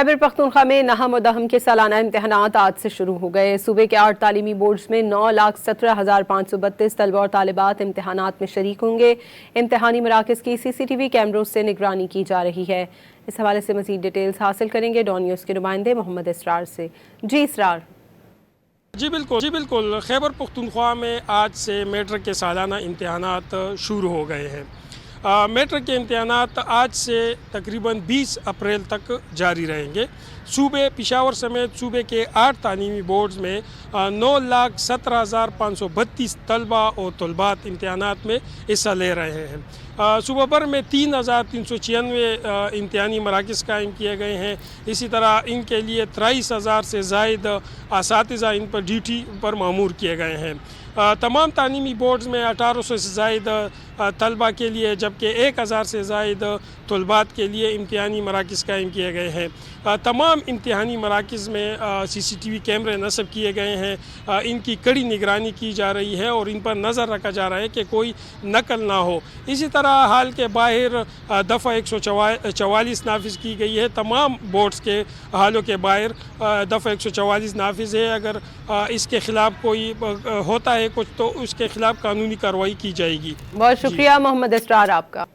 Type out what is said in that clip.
खैबर पख्तूनख्वा में नहम और दहम के सालाना इम्तहानात आज से शुरू हो गए। सूबे के 8 तालीमी बोर्ड्स में 9,17,532 तलबा और तालिबात इम्तहानात में शरीक होंगे। इम्तहानी मराकज़ की CCTV कैमरों से निगरानी की जा रही है। इस हवाले से मज़ीद डिटेल्स हासिल करेंगे डॉन न्यूज़ के नुमाइंदे मोहम्मद इसरार से। जी इसरार। जी बिल्कुल खैबर पख्तूनख्वा में आज से मैट्रिक के सालाना इम्तहानात शुरू हो गए हैं। मैट्रिक के इम्तहानात आज से तकरीबन 20 अप्रैल तक जारी रहेंगे। सूबे पेशावर समेत सूबे के 8 तालीमी बोर्ड्स में 9,17,532 तलबा और तलबात इम्तहानात में हिस्सा ले रहे हैं। सूबा भर में 3,396 इम्तहानी मराकज़ कायम किए गए हैं। इसी तरह इनके लिए 23,000 से ज़ायद असातिज़ा इन पर ड्यूटी पर मामूर किए गए हैं। तमाम तालीमी बोर्ड्स में 1800 से ज़ायद तलबा के लिए जबकि 1,000 से ज़ायद तलबात के लिए इम्तहानी मराकज़ कायम किए गए हैं। तमाम इम्तहानी मराकज़ में CCTV कैमरे नस्ब किए गए हैं। इनकी कड़ी निगरानी की जा रही है और इन पर नज़र रखा जा रहा है कि कोई नकल ना हो। इसी तरह हाल के बाहर दफ़ा 144 नाफिज की गई है। तमाम बोर्ड्स के हालों के बाहर दफ़ा 144 नाफिज है। अगर इसके ख़िलाफ़ कोई होता है कुछ तो उसके ख़िलाफ़ कानूनी कार्रवाई की जाएगी। बहुत शुक्रिया मोहम्मद इसरार आपका।